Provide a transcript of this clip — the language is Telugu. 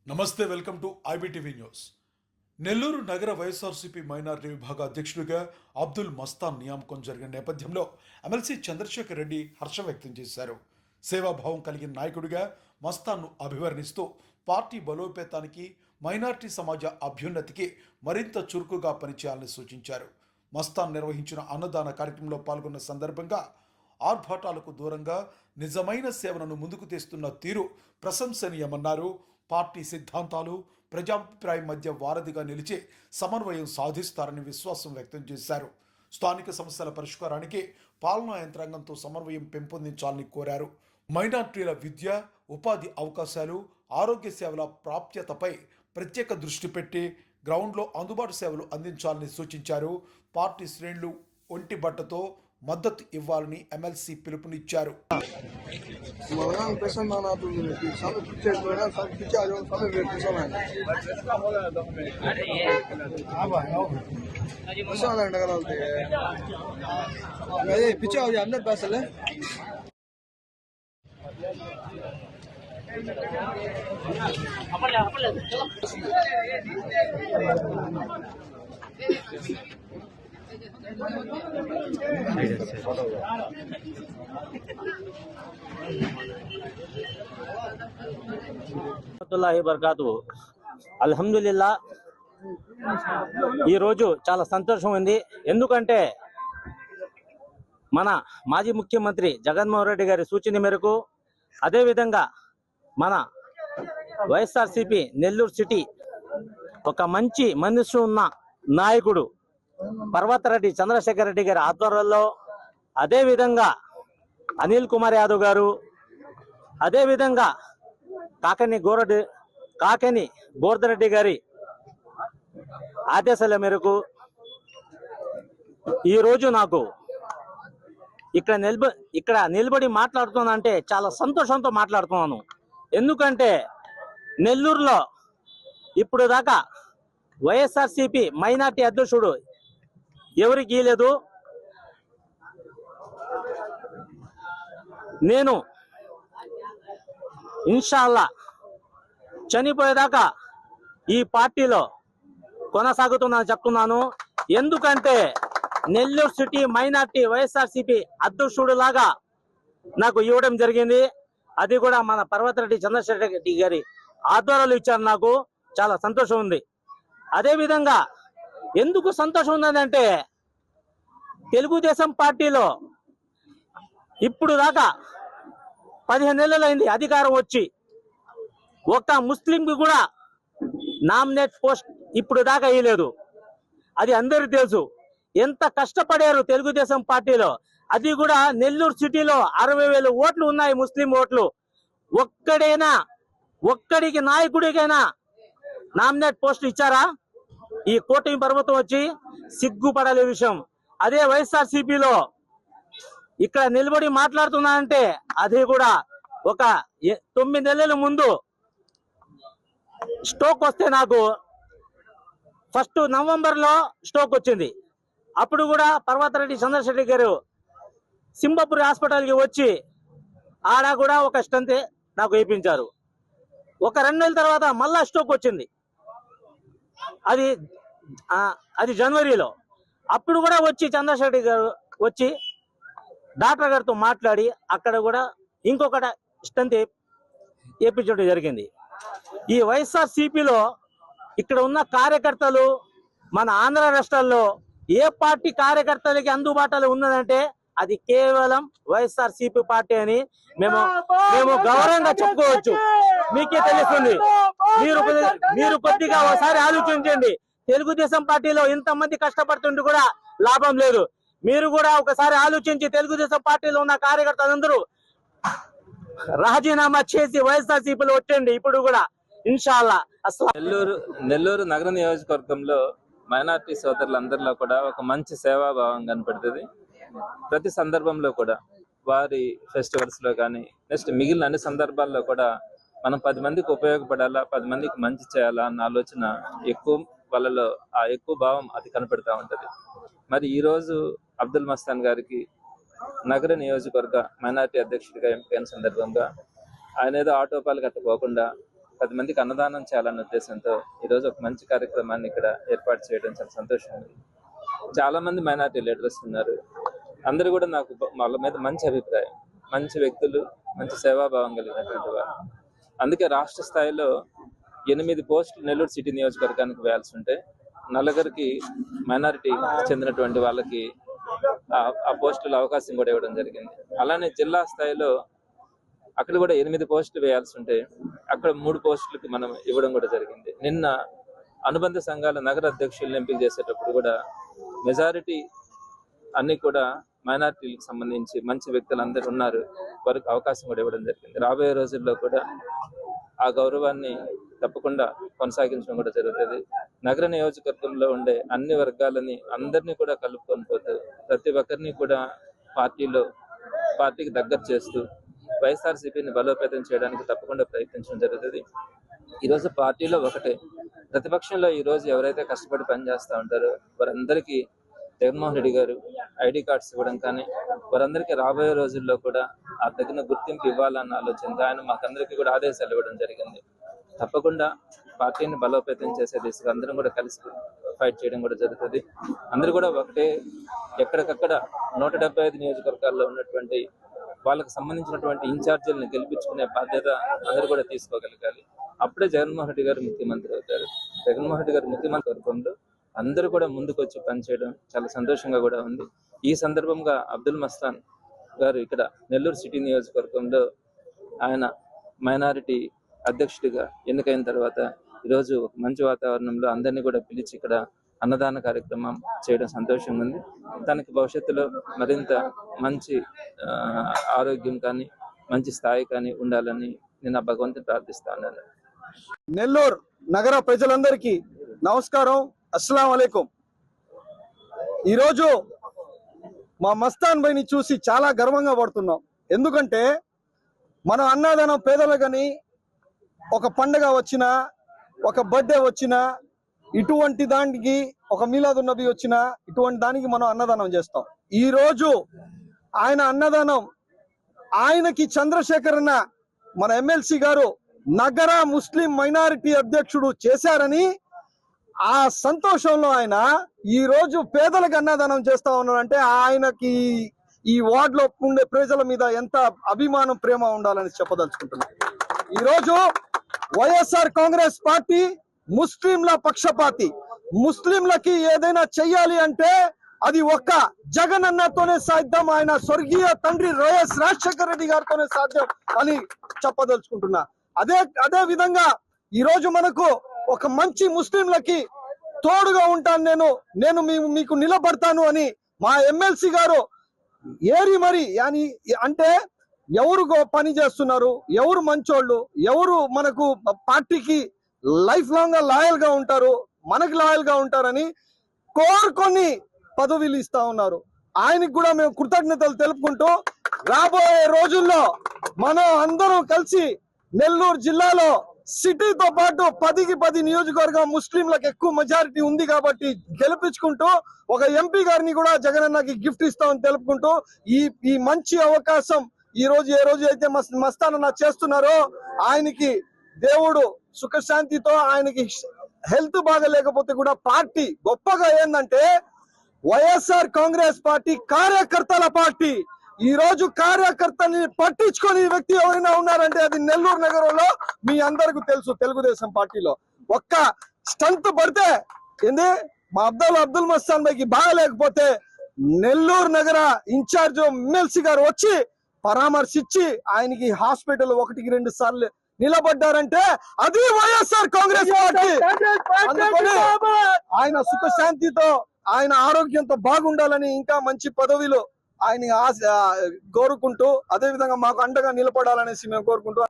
నమస్తే, welcome to IBTV news. Nellore నగర వైఎస్ఆర్సీపీ మైనారిటీ విభాగ అధ్యక్షుడిగా అబ్దుల్ మస్తాన్ నియామకం జరిగిన నేపథ్యంలో ఎమ్మెల్సీ చంద్రశేఖర్ రెడ్డి హర్షం వ్యక్తం చేశారు. సేవాభావం కలిగిన నాయకుడిగా మస్తాన్ను అభివర్ణిస్తూ పార్టీ బలోపేతానికి, మైనారిటీ సమాజ అభ్యున్నతికి మరింత చురుకుగా పనిచేయాలని సూచించారు. మస్తాన్ నిర్వహించిన అన్నదాన కార్యక్రమంలో పాల్గొన్న సందర్భంగా ఆర్భాటాలకు దూరంగా నిజమైన సేవలను ముందుకు తెస్తున్న తీరు ప్రశంసనీయమన్నారు. పార్టీ సిద్ధాంతాలు, ప్రజాభిప్రాయం మధ్య వారధిగా నిలిచి సమన్వయం సాధిస్తారని విశ్వాసం వ్యక్తం చేశారు. స్థానిక సమస్యల పరిష్కారానికి పాలనా యంత్రాంగంతో సమన్వయం పెంపొందించాలని కోరారు. మైనార్టీల విద్య, ఉపాధి అవకాశాలు, ఆరోగ్య సేవల ప్రాప్యతపై ప్రత్యేక దృష్టి పెట్టి గ్రౌండ్లో అందుబాటు సేవలు అందించాలని సూచించారు. పార్టీ శ్రేణులు ఒంటి బట్టతో మద్దతు ఇవ్వాలని ఎమ్మెల్సీ పిలుపునిచ్చారు. అల్హమ్దులిల్లా, ఈరోజు చాలా సంతోషం ఉంది. ఎందుకంటే మన మాజీ ముఖ్యమంత్రి జగన్మోహన్ రెడ్డి గారి సూచన మేరకు, అదేవిధంగా మన వైఎస్ఆర్సీపీ నెల్లూరు సిటీ ఒక మంచి మనసు ఉన్న నాయకుడు పర్వతరెడ్డి చంద్రశేఖర్ రెడ్డి గారి ఆధ్వర్యంలో, అదేవిధంగా అనిల్ కుమార్ యాదవ్ గారు, అదేవిధంగా కాకని గోవర్ధరెడ్డి గారి ఆదేశాల మేరకు ఈరోజు నాకు ఇక్కడ నిలబడి మాట్లాడుతున్నానంటే చాలా సంతోషంతో మాట్లాడుతున్నాను. ఎందుకంటే నెల్లూరులో ఇప్పుడు దాకా వైఎస్ఆర్సీపీ మైనార్టీ అధ్యక్షుడు ఎవరికి లేదు. నేను ఇన్షాల్లా చనిపోయేదాకా ఈ పార్టీలో కొనసాగుతున్నాను చెప్తున్నాను. ఎందుకంటే నెల్లూరు సిటీ మైనార్టీ వైఎస్ఆర్సీపీ అధ్యక్షుడు లాగా నాకు ఇవ్వడం జరిగింది. అది కూడా మన పర్వతరెడ్డి చంద్రశేఖర్ రెడ్డి గారి ఆధ్వర్యంలో ఇచ్చారు. నాకు చాలా సంతోషం ఉంది. అదేవిధంగా ఎందుకు సంతోషం ఉన్నదంటే, తెలుగుదేశం పార్టీలో ఇప్పుడు దాకా 15 నెలలైంది అధికారం వచ్చి, ఒక్క ముస్లింకి కూడా నామినేట్ పోస్ట్ ఇప్పుడు దాకా వేయలేదు. అది అందరికీ తెలుసు. ఎంత కష్టపడారు తెలుగుదేశం పార్టీలో. అది కూడా నెల్లూరు సిటీలో 60,000 ఓట్లు ఉన్నాయి, ముస్లిం ఓట్లు. ఒక్కడికి నాయకుడికైనా నామినేట్ పోస్ట్ ఇచ్చారా? ఈ కూటమి ప్రభుత్వం వచ్చి సిగ్గుపడాలే విషయం. అదే వైఎస్ఆర్సీపీలో ఇక్కడ నిలబడి మాట్లాడుతున్నానంటే, అది కూడా ఒక 9 నెలల ముందు స్ట్రోక్ వస్తే, నాకు 1 నవంబర్లో స్ట్రోక్ వచ్చింది. అప్పుడు కూడా పర్వతరెడ్డి చంద్రశేఖర్ గారు సింబపురి హాస్పిటల్కి వచ్చి ఆడ కూడా ఒక స్టంట్ నాకు వేయించారు. ఒక 2 నెలల తర్వాత మళ్ళా స్ట్రోక్ వచ్చింది. అది జనవరిలో. అప్పుడు కూడా వచ్చి చంద్రశేఖర్ గారు వచ్చి డాక్టర్ గారితో మాట్లాడి అక్కడ కూడా ఇంకొక స్టంట్ వేయించడం జరిగింది. ఈ వైఎస్ఆర్సీపీలో ఇక్కడ ఉన్న కార్యకర్తలు మన ఆంధ్ర రాష్ట్రాల్లో ఏ పార్టీ కార్యకర్తలకి అందుబాటులో ఉన్నదంటే అది కేవలం వైఎస్ఆర్సీపీ పార్టీ అని మేము గౌరవంగా చెప్పుకోవచ్చు. మీకే తెలుస్తుంది. మీరు కొద్దిగా ఒకసారి ఆలోచించండి. తెలుగుదేశం పార్టీలో ఇంతమంది కష్టపడుతుంటే కూడా లాభం లేదు. మీరు కూడా ఒకసారి ఆలోచించి తెలుగుదేశం పార్టీలో ఉన్న కార్యకర్తలందరూ రాజీనామా చేసి వైఎస్ఆర్సీపీలో వచ్చండి. ఇప్పుడు కూడా ఇన్షాల్లా. నెల్లూరు నగర నియోజకవర్గంలో మైనార్టీ సోదరులందరిలో కూడా ఒక మంచి సేవాభావం కనపడుతుంది. ప్రతి సందర్భంలో కూడా వారి ఫెస్టివల్స్ లో కానీ, నెక్స్ట్ మిగిలిన అన్ని సందర్భాల్లో కూడా మనం 10 మందికి ఉపయోగపడాలా, 10 మందికి మంచి చేయాలా అన్న ఆలోచన ఎక్కువ వాళ్ళలో, ఆ ఎక్కువ భావం అది కనపడుతూ ఉంటది. మరి ఈ రోజు అబ్దుల్ మస్తాన్ గారికి నగర నియోజకవర్గ మైనార్టీ అధ్యక్షుడిగా ఎంపికైన సందర్భంగా ఆయన ఏదో ఆటోపాలు కట్టపోకుండా 10 మందికి అన్నదానం చేయాలన్న ఉద్దేశంతో ఈరోజు ఒక మంచి కార్యక్రమాన్ని ఇక్కడ ఏర్పాటు చేయడం చాలా సంతోషంగా ఉంది. చాలా మంది మైనారిటీ లీడర్స్ ఉన్నారు. అందరూ కూడా నాకు వాళ్ళ మీద మంచి అభిప్రాయం, మంచి వ్యక్తులు, మంచి సేవాభావం కలిగినటువంటి వారు. అందుకే రాష్ట్ర స్థాయిలో 8 పోస్టులు నెల్లూరు సిటీ నియోజకవర్గానికి వేయాల్సి ఉంటే నలుగురికి మైనారిటీ చెందినటువంటి వాళ్ళకి ఆ పోస్టుల అవకాశం కూడా ఇవ్వడం జరిగింది. అలానే జిల్లా స్థాయిలో అక్కడ కూడా 8 పోస్టులు వేయాల్సి ఉంటే అక్కడ 3 పోస్టులకి మనం ఇవ్వడం కూడా జరిగింది. నిన్న అనుబంధ సంఘాల నగర అధ్యక్షులను ఎంపిక చేసేటప్పుడు కూడా మెజారిటీ అన్ని కూడా మైనారిటీలకు సంబంధించి మంచి వ్యక్తులు అందరూ ఉన్నారు, వారికి అవకాశం కూడా ఇవ్వడం జరిగింది. రాబోయే రోజుల్లో కూడా ఆ గౌరవాన్ని తప్పకుండా కొనసాగించడం కూడా జరుగుతుంది. నగర నియోజకవర్గంలో ఉండే అన్ని వర్గాలని అందరినీ కూడా కలుపుకొని పోతూ ప్రతి ఒక్కరిని కూడా పార్టీకి దగ్గర చేస్తూ వైఎస్ఆర్సీపీని బలోపేతం చేయడానికి తప్పకుండా ప్రయత్నించడం జరుగుతుంది. ఈరోజు పార్టీలో ఒకటే, ప్రతిపక్షంలో ఈరోజు ఎవరైతే కష్టపడి పనిచేస్తూ ఉంటారో వారందరికీ జగన్మోహన్ రెడ్డి గారు ఐడి కార్డ్స్ ఇవ్వడం కానీ వారందరికీ రాబోయే రోజుల్లో కూడా ఆ తగిన గుర్తింపు ఇవ్వాలన్న ఆలోచనతో ఆయన మాకందరికీ కూడా ఆదేశాలు ఇవ్వడం జరిగింది. తప్పకుండా పార్టీని బలోపేతం చేసే దిశగా అందరం కూడా కలిసి ఫైట్ చేయడం కూడా జరుగుతుంది. అందరూ కూడా ఒకటే, ఎక్కడికక్కడ 175 నియోజకవర్గాల్లో ఉన్నటువంటి వాళ్ళకి సంబంధించినటువంటి ఇన్ఛార్జీలను గెలిపించుకునే బాధ్యత అందరూ కూడా తీసుకోగలగాలి. అప్పుడే జగన్మోహన్ రెడ్డి గారు ముఖ్యమంత్రి అవుతారు. జగన్మోహన్ రెడ్డి గారు ముఖ్యమంత్రి వర్గంలో అందరూ కూడా ముందుకు వచ్చి పనిచేయడం చాలా సంతోషంగా కూడా ఉంది. ఈ సందర్భంగా అబ్దుల్ మస్తాన్ గారు ఇక్కడ నెల్లూరు సిటీ నియోజకవర్గంలో ఆయన మైనారిటీ అధ్యక్షుడిగా ఎన్నికైన తర్వాత ఈరోజు ఒక మంచి వాతావరణంలో అందరినీ కూడా పిలిచి ఇక్కడ అన్నదాన కార్యక్రమం చేయడం సంతోషంగా ఉంది. దానికి భవిష్యత్తులో మరింత మంచి ఆరోగ్యం కానీ మంచి స్థాయి కానీ ఉండాలని నేను ఆ భగవంతుని ప్రార్థిస్తా ఉన్నాను. నెల్లూరు నగర ప్రజలందరికీ నమస్కారం, అస్సలాం అలైకుం. ఈరోజు మా మస్తాన్ భాయ్ని చూసి చాలా గర్వంగా పడుతున్నాం. ఎందుకంటే మనం అన్నదానం పేదలకని ఒక పండగ వచ్చినా, ఒక బర్త్డే వచ్చినా, ఇటువంటి దానికి ఒక మీలాదున్ నబీ వచ్చినా ఇటువంటి దానికి మనం అన్నదానం చేస్తాం. ఈ రోజు ఆయన అన్నదానం ఆయనకి చంద్రశేఖర్ అన్న మన ఎమ్మెల్సీ గారు నగర ముస్లిం మైనారిటీ అధ్యక్షుడు చేశారని ఆ సంతోషంలో ఆయన ఈ రోజు పేదలకు అన్నదానం చేస్తా ఉన్నారంటే ఆయనకి ఈ వార్డులో ఉండే ప్రజల మీద ఎంత అభిమానం, ప్రేమ ఉండాలని చెప్పదలుచుకుంటున్నాను. ఈ రోజు వైఎస్ఆర్ కాంగ్రెస్ పార్టీ ముస్లింల పక్షపాతి. ముస్లింలకి ఏదైనా చెయ్యాలి అంటే అది ఒక్క జగన్ అన్నతోనే సాధ్యం, ఆయన స్వర్గీయ తండ్రి వైఎస్ రాజశేఖర రెడ్డి గారితోనే సాధ్యం అని చెప్పదలుచుకుంటున్నా. అదే విధంగా ఈ రోజు మనకు ఒక మంచి ముస్లింలకి తోడుగా ఉంటాను, నేను మీకు నిలబడతాను అని మా ఎమ్మెల్సీ గారు ఏరి మరి అంటే ఎవరు పని చేస్తున్నారు, ఎవరు మంచోళ్ళు, ఎవరు మనకు పార్టీకి లైఫ్ లాంగ్ గా లాయల్ గా ఉంటారు, మనకి లాయల్ గా ఉంటారని కోరుకొని పదవులు ఇస్తా ఉన్నారు. ఆయనకి కూడా మేము కృతజ్ఞతలు తెలుపుకుంటూ రాబోయే రోజుల్లో మనం అందరం కలిసి నెల్లూరు జిల్లాలో సిటీతో పాటు 10కి 10 నియోజకవర్గం ముస్లింలకు ఎక్కువ మెజారిటీ ఉంది కాబట్టి గెలిపించుకుంటూ ఒక ఎంపీ గారిని కూడా జగనన్నకి గిఫ్ట్ ఇస్తామని తెలుపుకుంటూ ఈ మంచి అవకాశం ఈ రోజు ఏ రోజు అయితే మస్తానన్న చేస్తున్నారో ఆయనకి దేవుడు సుఖశాంతితో, ఆయనకి హెల్త్ బాగా లేకపోతే కూడా పార్టీ గొప్పగా ఏంటంటే వైఎస్ఆర్ కాంగ్రెస్ పార్టీ కార్యకర్తల పార్టీ. ఈ రోజు కార్యకర్తని పట్టించుకొని వ్యక్తి ఎవరైనా ఉన్నారంటే అది నెల్లూరు నగరంలో మీ అందరికీ తెలుసు. తెలుగుదేశం పార్టీలో ఒక్క స్టంట్ పడితే ఏంది మా అబ్దుల్ మస్తాన్ భాయ్కి బాగలేకపోతే నెల్లూరు నగర ఇన్ఛార్జ్ ఎమ్మెల్సీ గారు వచ్చి పరామర్శించి ఆయనకి హాస్పిటల్ 1కి 2 సార్లు నిలబడ్డారంటే అది వైఎస్ఆర్ కాంగ్రెస్ పార్టీ. అందుకని ఆయన సుఖశాంతితో, ఆయన ఆరోగ్యంతో బాగుండాలని, ఇంకా మంచి పదవిలో ఆయన కోరుకుంటూ, అదే విధంగా మాకు అండగా నిలబడాలనేసి మేము కోరుకుంటూ